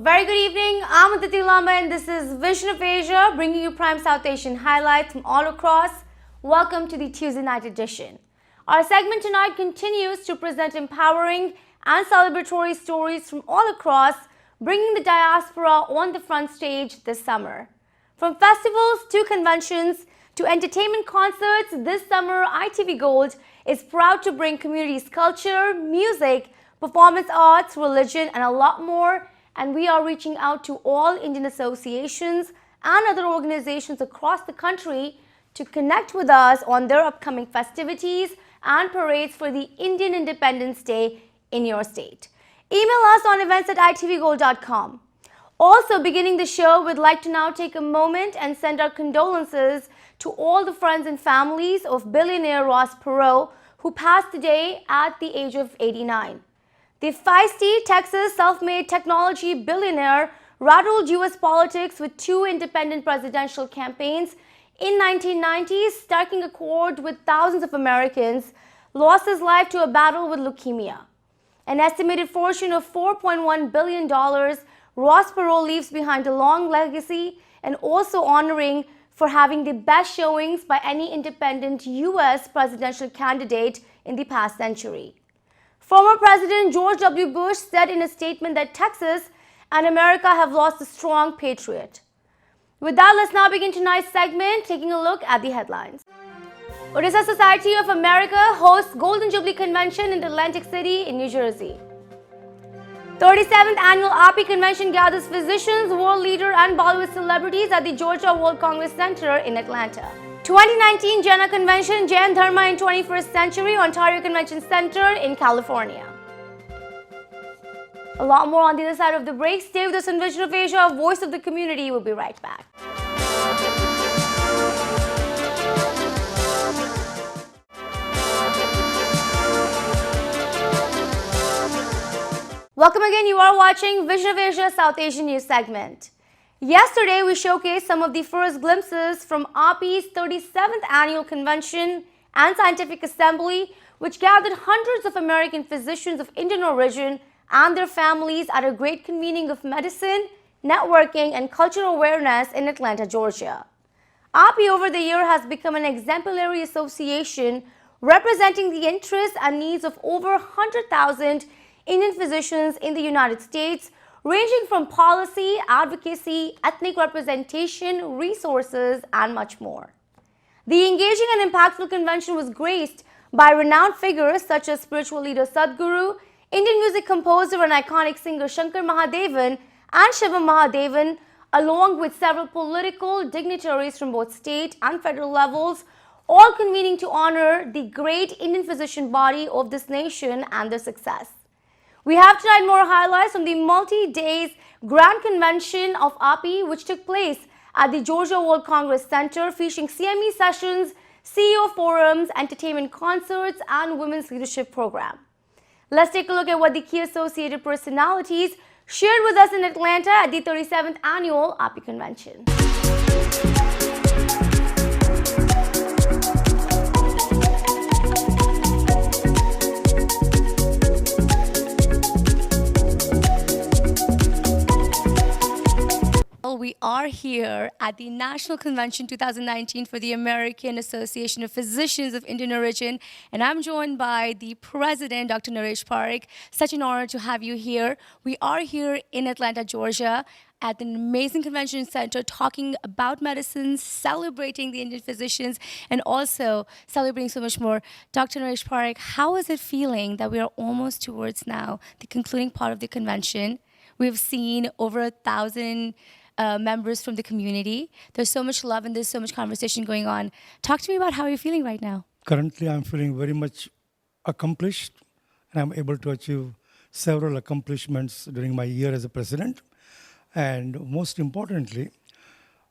A very good evening. I'm Aditi Lamba and this is Vision of Asia, bringing you prime South Asian highlights from all across. Welcome to the Tuesday night edition. Our segment tonight continues to present empowering and celebratory stories from all across, bringing the diaspora on the front stage this summer. From festivals to conventions to entertainment concerts, this summer ITV Gold is proud to bring communities culture, music, performance arts, religion and a lot more. And we are reaching out to all Indian associations and other organizations across the country to connect with us on their upcoming festivities and parades for the Indian Independence Day in your state. Email us on events@itvgold.com. Also, beginning the show, we'd like to now take a moment and send our condolences to all the friends and families of billionaire Ross Perot, who passed today at the age of 89. The feisty Texas self-made technology billionaire rattled U.S. politics with two independent presidential campaigns in 1990s, striking a chord with thousands of Americans, lost his life to a battle with leukemia. An estimated fortune of $4.1 billion, Ross Perot leaves behind a long legacy and also honoring for having the best showings by any independent U.S. presidential candidate in the past century. Former President George W. Bush said in a statement that Texas and America have lost a strong patriot. With that, let's now begin tonight's segment, taking a look at the headlines. Odisha Society of America hosts Golden Jubilee Convention in Atlantic City in New Jersey. 37th Annual AAPI Convention gathers physicians, world leaders and Bollywood celebrities at the Georgia World Congress Center in Atlanta. 2019 Jaina Convention, Jain, Dharma in 21st Century, Ontario Convention Center in California. A lot more on the other side of the break. Stay with us on Vision of Asia, Voice of the Community. We'll be right back. Welcome again. You are watching Vision of Asia, South Asian News segment. Yesterday, we showcased some of the first glimpses from AAPI's 37th Annual Convention and Scientific Assembly, which gathered hundreds of American physicians of Indian origin and their families at a great convening of medicine, networking, and cultural awareness in Atlanta, Georgia. AAPI over the year has become an exemplary association representing the interests and needs of over 100,000 Indian physicians in the United States, ranging from policy, advocacy, ethnic representation, resources, and much more. The engaging and impactful convention was graced by renowned figures such as spiritual leader Sadhguru, Indian music composer and iconic singer Shankar Mahadevan and Shivam Mahadevan, along with several political dignitaries from both state and federal levels, all convening to honor the great Indian physician body of this nation and their success. We have tonight more highlights from the multi-days Grand Convention of AAPI, which took place at the Georgia World Congress Center, featuring CME sessions, CEO forums, entertainment concerts, and women's leadership program. Let's take a look at what the key associated personalities shared with us in Atlanta at the 37th Annual AAPI Convention. We are here at the National Convention 2019 for the American Association of Physicians of Indian Origin, and I'm joined by the president, Dr. Naresh Parikh. Such an honor to have you here. We are here in Atlanta, Georgia, at an amazing convention center talking about medicine, celebrating the Indian physicians, and also celebrating so much more. Dr. Naresh Parikh, how is it feeling that we are almost towards now the concluding part of the convention? We've seen over 1,000 members from the community. There's so much love and there's so much conversation going on. Talk to me about how you're feeling right now. Currently, I'm feeling very much accomplished, and I'm able to achieve several accomplishments during my year as a president. And most importantly,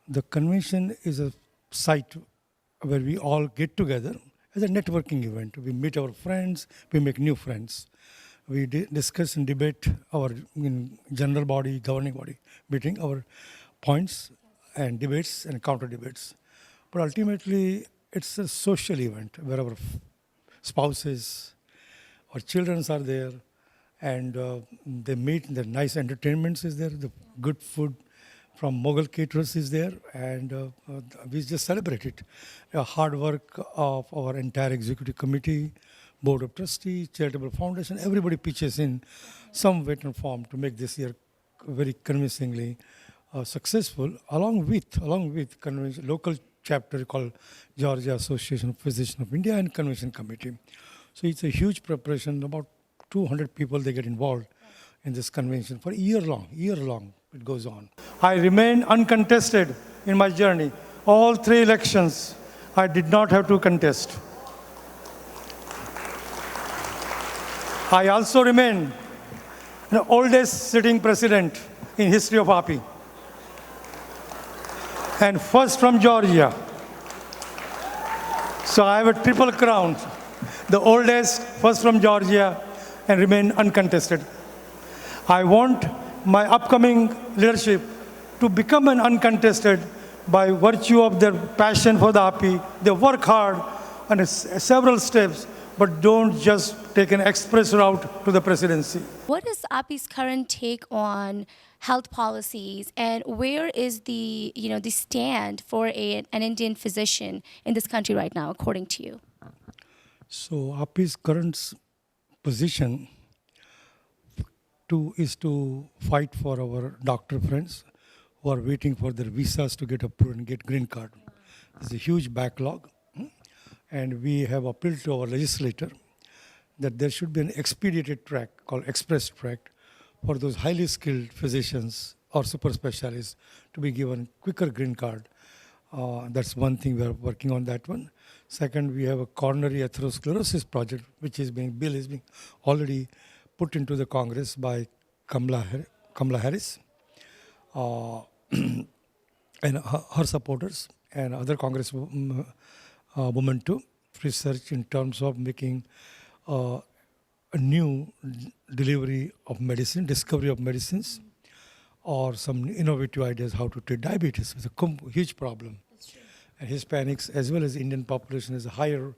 the convention is a site where we all get together as a networking event. We meet our friends, we make new friends. We discuss and debate our general body, governing body, meeting our points and debates and counter debates. But ultimately, it's a social event where our spouses, our children are there, and they meet. The nice entertainments is there. The good food from Mughal caterers is there, and we just celebrate it. Hard work of our entire executive committee, board of trustees, charitable foundation. Everybody pitches in some way and form to make this year very convincingly successful. Along with convention, local chapter called Georgia Association of Physicians of India and Convention Committee. So it's a huge preparation. About 200 people they get involved in this convention for a year long it goes on. I remain uncontested in my journey. All 3 elections I did not have to contest. I also remain the oldest sitting president in history of AAPI, and first from Georgia. So I have a triple crown, the oldest, first from Georgia, and remain uncontested. I want my upcoming leadership to become an uncontested by virtue of their passion for the AAPI. They work hard on several steps, but don't just take an express route to the presidency. What is AAPI's current take on health policies, and where is the the stand for an Indian physician in this country right now, according to you? So AAPI's current position is to fight for our doctor friends who are waiting for their visas to get approved and get green card. There's a huge backlog, and we have appealed to our legislator that there should be an expedited track called express track for those highly skilled physicians or super specialists to be given quicker green card. That's one thing we are working on that one. Second, we have a coronary atherosclerosis project, which is being already put into the Congress by Kamala Harris and her supporters and other Congress women too. Research in terms of making a new delivery of medicine, discovery of medicines, or some innovative ideas how to treat diabetes. It's a huge problem. And Hispanics as well as Indian population has a higher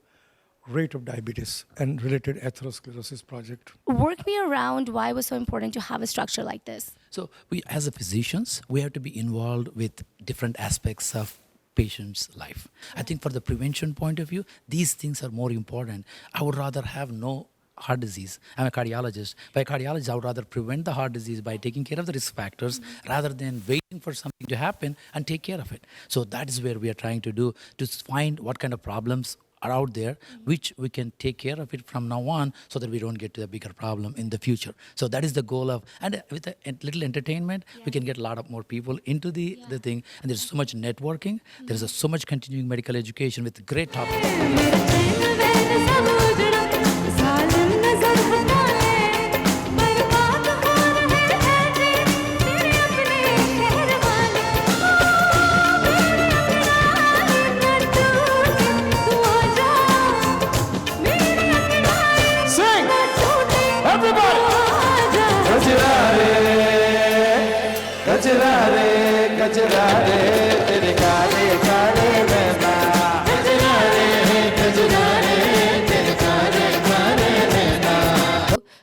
rate of diabetes and related atherosclerosis project. Work me around why it was so important to have a structure like this. So we, as a physicians, we have to be involved with different aspects of patient's life. I think for the prevention point of view, these things are more important. I would rather have no heart disease. I'm a cardiologist. By cardiologist, I would rather prevent the heart disease by taking care of the risk factors rather than waiting for something to happen and take care of it. So that is where we are trying to do, to find what kind of problems are out there, which we can take care of it from now on so that we don't get to a bigger problem in the future. So that is the goal of, and with a little entertainment, we can get a lot of more people into the thing. And there's so much networking. There's so much continuing medical education with great topics.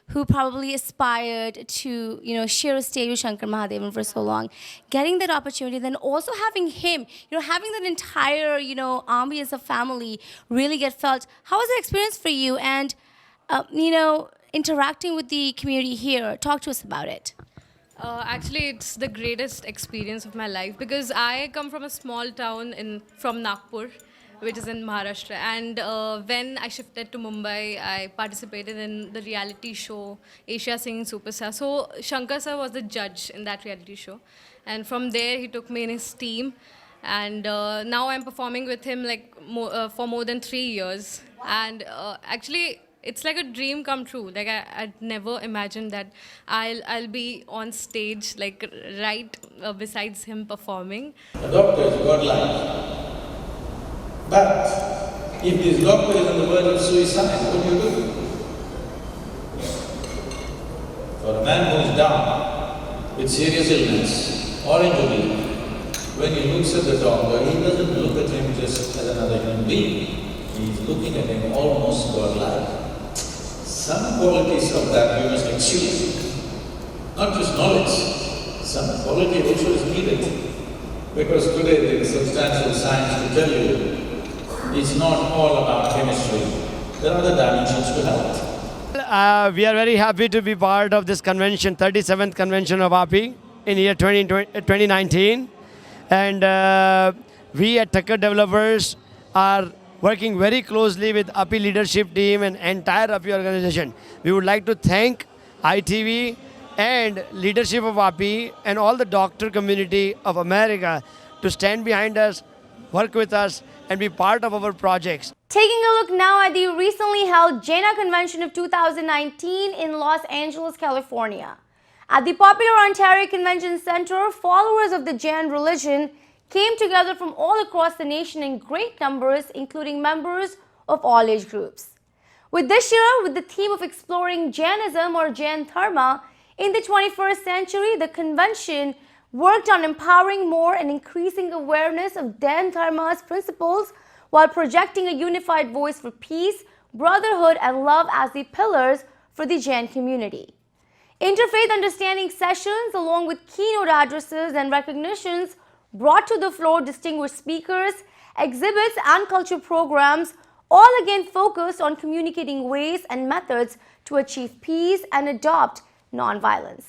Who probably aspired to, share a stage with Shankar Mahadevan for so long, getting that opportunity, then also having him, having that entire, army as a family really get felt. How was the experience for you? And, interacting with the community here, talk to us about it. Actually, it's the greatest experience of my life because I come from a small town from Nagpur, which is in Maharashtra. And when I shifted to Mumbai, I participated in the reality show, Asia Singing Superstar. So Shankar sir was the judge in that reality show. And from there, he took me in his team. And now I'm performing with him for more than 3 years. Wow. And actually, it's like a dream come true. Like I'd never imagined that I'll be on stage, right besides him performing. A doctor is godlike. But if this doctor is on the verge of suicide, what do you do? For a man who is down with serious illness or injury, when he looks at the doctor, he doesn't look at him just as another human being. He is looking at him almost godlike. some qualities of that we must exude. Not just knowledge, some quality also is needed. Because today there is substantial science to tell you it's not all about chemistry. There are other dimensions to health. We are very happy to be part of this convention, 37th convention of AAPI in year 2019. And we at Tucker Developers are working very closely with AAPI leadership team and entire AAPI organization. We would like to thank ITV and leadership of AAPI and all the doctor community of America to stand behind us, work with us, and be part of our projects. Taking a look now at the recently held Jaina Convention of 2019 in Los Angeles, California. At the popular Ontario Convention Center, followers of the Jain religion came together from all across the nation in great numbers, including members of all age groups. With this year, with the theme of exploring Jainism or Jain Dharma in the 21st century, the convention worked on empowering more and increasing awareness of Jain Dharma's principles while projecting a unified voice for peace, brotherhood, and love as the pillars for the Jain community. Interfaith understanding sessions, along with keynote addresses and recognitions, brought to the floor distinguished speakers, exhibits, and culture programs, all again focused on communicating ways and methods to achieve peace and adopt nonviolence.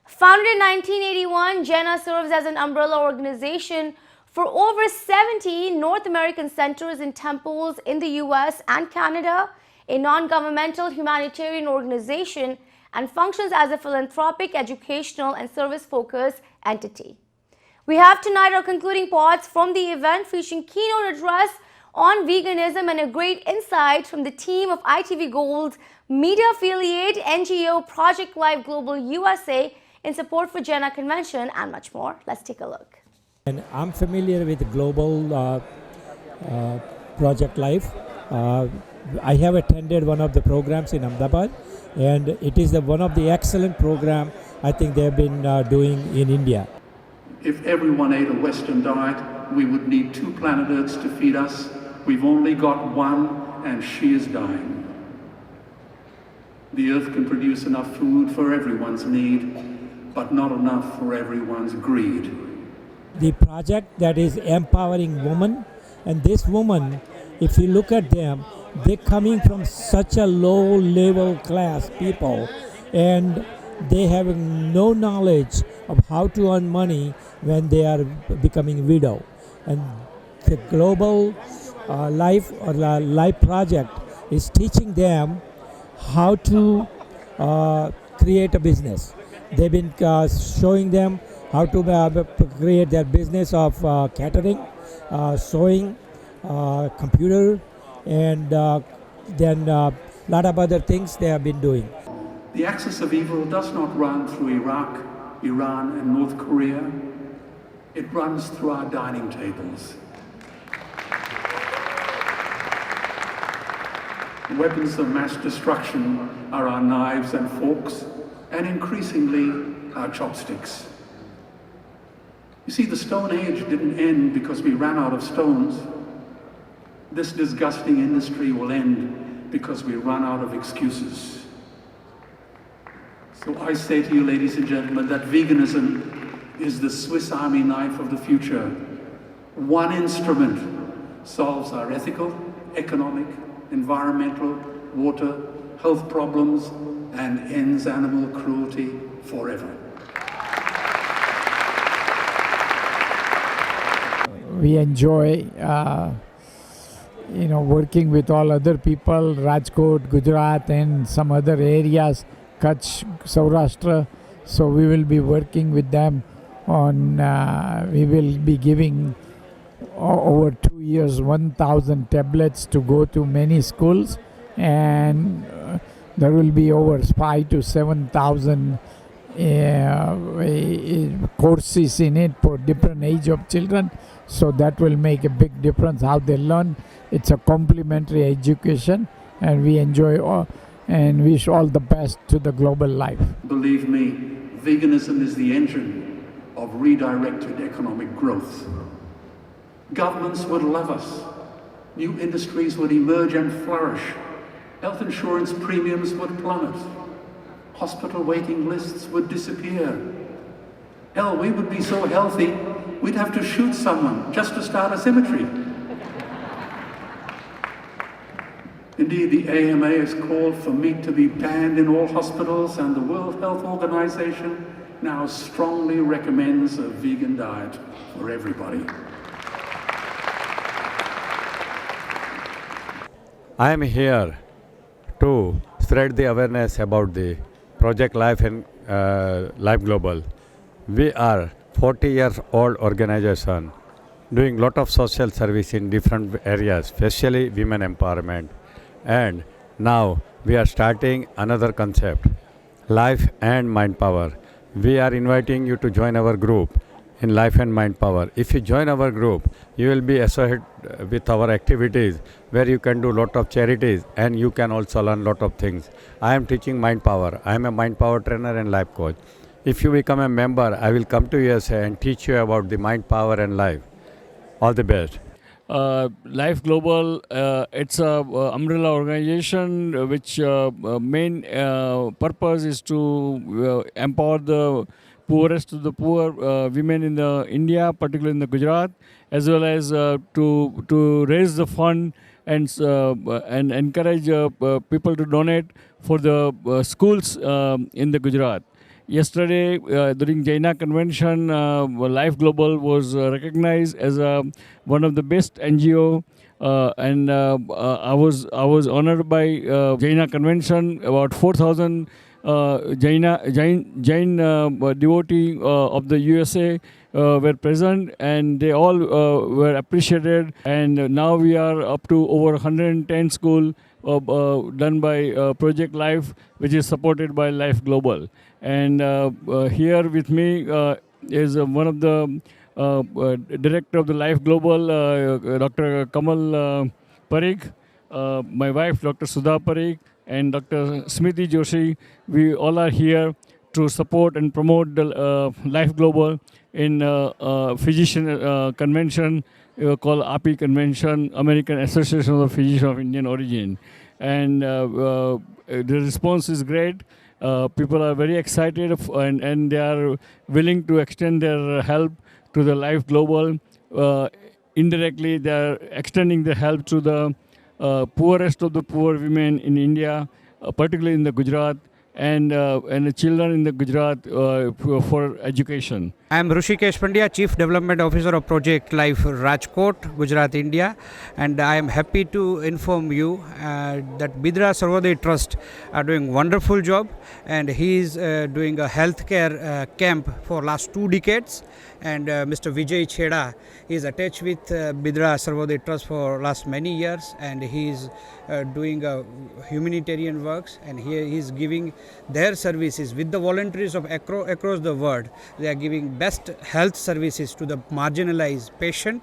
Founded in 1981, Jaina serves as an umbrella organization for over 70 North American centers and temples in the US and Canada, a non-governmental humanitarian organization, and functions as a philanthropic, educational, and service-focused entity. We have tonight our concluding parts from the event featuring keynote address on veganism and a great insight from the team of ITV Gold's media affiliate NGO Project Life Global USA in support for Jaina Convention and much more. Let's take a look. And I'm familiar with Global Project Life. I have attended one of the programs in Ahmedabad, and it is one of the excellent program I think they have been doing in India. If everyone ate a Western diet, we would need 2 planet Earths to feed us. We've only got one, and she is dying. The Earth can produce enough food for everyone's need, but not enough for everyone's greed. The project that is empowering women, and this woman, if you look at them, they're coming from such a low level class people, and they have no knowledge of how to earn money when they are becoming widow. And the Global Life or Life Project is teaching them how to create a business. They've been showing them how to create their business of catering, sewing, computer, and then a lot of other things they have been doing. The axis of evil does not run through Iraq, Iran, and North Korea. It runs through our dining tables. Weapons of mass destruction are our knives and forks, and increasingly our chopsticks. You see, the Stone Age didn't end because we ran out of stones. This disgusting industry will end because we run out of excuses. So I say to you, ladies and gentlemen, that veganism is the Swiss Army knife of the future. One instrument solves our ethical, economic, environmental, water, health problems, and ends animal cruelty forever. We enjoy, working with all other people, Rajkot, Gujarat, and some other areas, Kutch, Saurashtra. So we will be working with them on, we will be giving over 2 years 1,000 tablets to go to many schools, and there will be over 5,000 to 7,000 courses in it for different age of children. So that will make a big difference how they learn. It's a complementary education, and we enjoy and wish all the best to the Global Life. Believe me, veganism is the engine of redirected economic growth. Governments would love us. New industries would emerge and flourish. Health insurance premiums would plummet. Hospital waiting lists would disappear. Hell, we would be so healthy, we'd have to shoot someone just to start a cemetery. Indeed, the AMA has called for meat to be banned in all hospitals, and the World Health Organization now strongly recommends a vegan diet for everybody. I am here to spread the awareness about the Project Life and Life Global. We are 40 years old organization doing lot of social service in different areas, especially women empowerment. And now we are starting another concept, Life and Mind Power. We are inviting you to join our group in Life and Mind Power. If you join our group, you will be associated with our activities where you can do lot of charities and you can also learn lot of things. I am teaching Mind Power. I am a Mind Power trainer and life coach. If you become a member, I will come to USA and teach you about the Mind Power and life. All the best. Life Global, it's a umbrella organization which main purpose is to empower the poorest of the poor women in the India, particularly in the Gujarat, as well as to raise the fund and encourage people to donate for the schools in the Gujarat. Yesterday, during Jaina Convention, Life Global was recognized as one of the best NGO, and I was honored by Jaina Convention. About 4,000 Jain devotee of the USA were present, and they all were appreciated. And now we are up to over 110 schools done by Project Life, which is supported by Life Global. And here with me is one of the director of the Life Global, Dr. Kamal Parikh, my wife, Dr. Sudha Parikh, and Dr. Smriti Joshi. We all are here to support and promote the Life Global in physician convention called AAPI Convention, American Association of Physicians of Indian Origin. And the response is great. People are very excited and they are willing to extend their help to the Life Global. Indirectly, they are extending the help to the poorest of the poor women in India, particularly in the Gujarat, and the children in the Gujarat for education. I am Rushikesh Pandya, Chief Development Officer of Project Life Rajkot, Gujarat, India, and I am happy to inform you that Bidra Sarvodaya Trust are doing wonderful job, and he is doing a healthcare camp for last 2 decades, and Mr. Vijay Chheda is attached with Bidra Sarvodaya Trust for last many years, and he is doing humanitarian works, and he is giving their services with the volunteers of across the world. They are giving best health services to the marginalized patient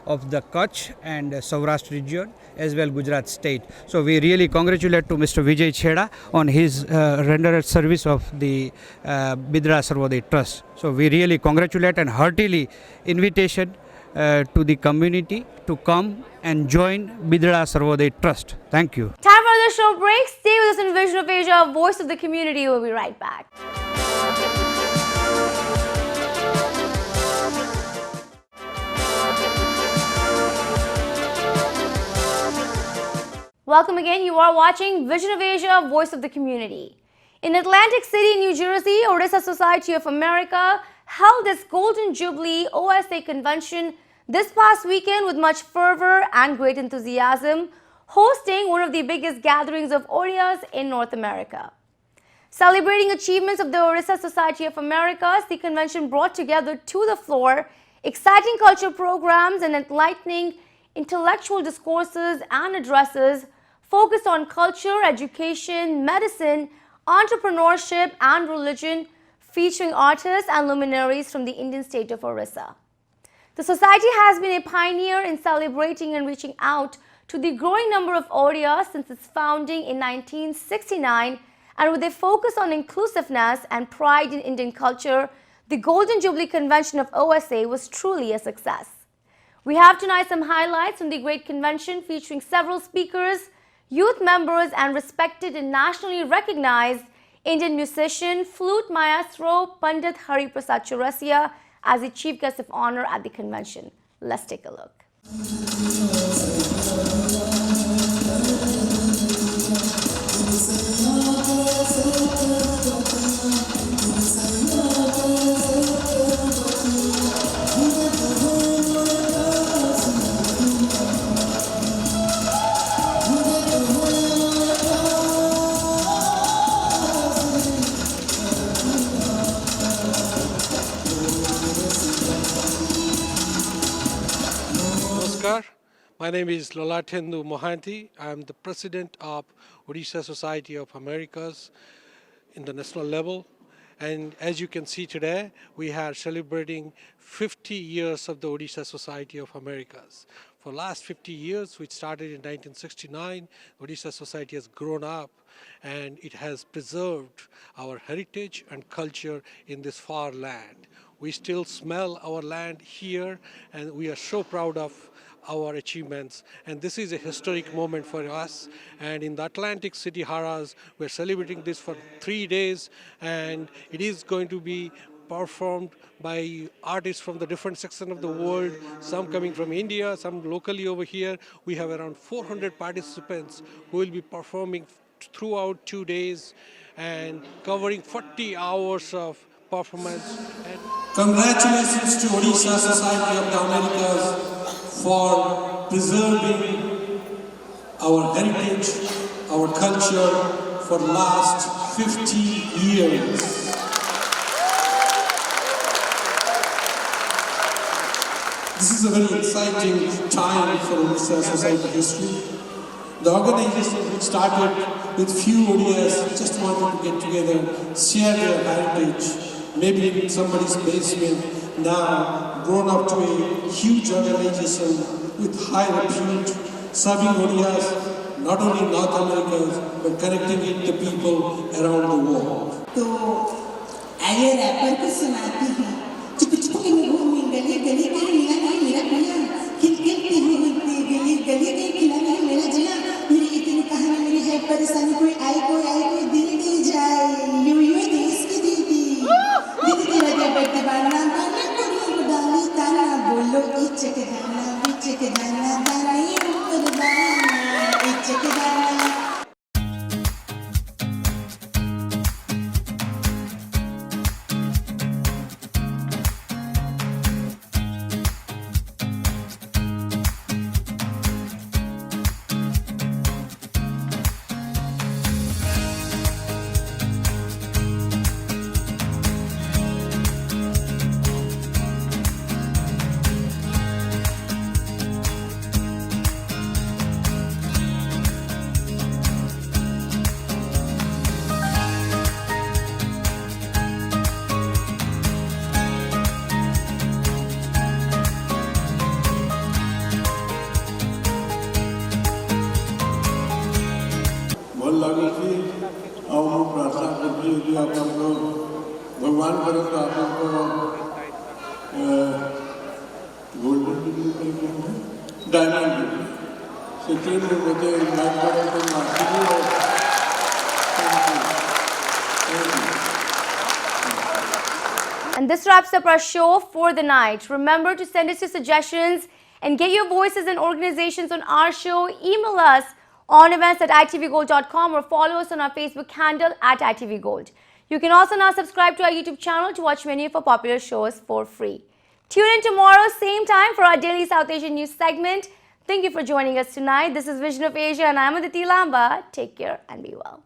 of the Kutch and Saurashtra region as well Gujarat state. So we really congratulate to Mr. Vijay Chheda on his rendered service of the Bidra Sarvodaya Trust. So we really congratulate and heartily invitation to the community to come and join Bidra Sarvodaya Trust. Thank you. Time for the show break. Stay with us in Vision of Asia, Voice of the Community. We'll be right back. Welcome again. You are watching Vision of Asia, Voice of the Community. In Atlantic City, New Jersey, Odisha Society of America held its Golden Jubilee OSA Convention this past weekend with much fervor and great enthusiasm, hosting one of the biggest gatherings of Odias in North America. Celebrating achievements of the Odisha Society of America, the convention brought together to the floor exciting culture programs and enlightening intellectual discourses and addresses focused on culture, education, medicine, entrepreneurship, and religion, featuring artists and luminaries from the Indian state of Odisha. The society has been a pioneer in celebrating and reaching out to the growing number of Odias since its founding in 1969, and with a focus on inclusiveness and pride in Indian culture, the Golden Jubilee Convention of OSA was truly a success. We have tonight some highlights from the great convention featuring several speakers, youth members and respected and nationally recognized Indian musician, flute maestro Pandit Hari Prasad Chaurasia as the chief guest of honor at the convention. Let's take a look. Namaskar. My name is Lalatendu Mohanty. I am the president of Odisha Society of Americas in the national level. And as you can see today, we are celebrating 50 years of the Odisha Society of Americas. For last 50 years, which started in 1969, Odisha Society has grown up and it has preserved our heritage and culture in this far land. We still smell our land here and we are so proud of our achievements, and this is a historic moment for us. And in the Atlantic City Haras, we're celebrating this for 3 days, and it is going to be performed by artists from the different sections of the world, some coming from India, some locally over here. We have around 400 participants who will be performing throughout 2 days and covering 40 hours of performance. And congratulations to Odisha Society of the Americas for preserving our heritage, our culture for the last 50 years. This is a very exciting time for Odisha Society history. The organization which started with few ODIs just wanted to get together, share their heritage, maybe in somebody's basement, now grown up to a huge organization with high repute, serving ODIs not only in North America, but connecting it to people around the world. तो आइए wrapper को सुनाती हूँ, चुप चुप के मैं घूमी गली गली के मिला नहीं मेरा पिया, खिलखिलती घूमती गली गली के खिला नहीं मेरा जिया, मेरी इतनी कहानी मेरी है परेशानी कोई दिल दे जाए, यूं देश की दीदी तेरा क्या बेटी बाना बाना कुड़ियों को डाली ताना बोलो इच्चक गाना दानी ऊपर दाना इच्चक गाना. भगवान करे तो आप लोगों को गोल्डन जुबली डायमंड जुबली में मुझे इन्वाइट करें तो marketing And this wraps up our show for the night. Remember to send us your suggestions and get your voices and organizations on our show. Email us on events@itvgold.com or follow us on our Facebook handle @itvgold. You can also now subscribe to our YouTube channel to watch many of our popular shows for free. Tune in tomorrow, same time for our daily South Asian news segment. Thank you for joining us tonight. This is Vision of Asia and I'm Aditi Lamba. Take care and be well.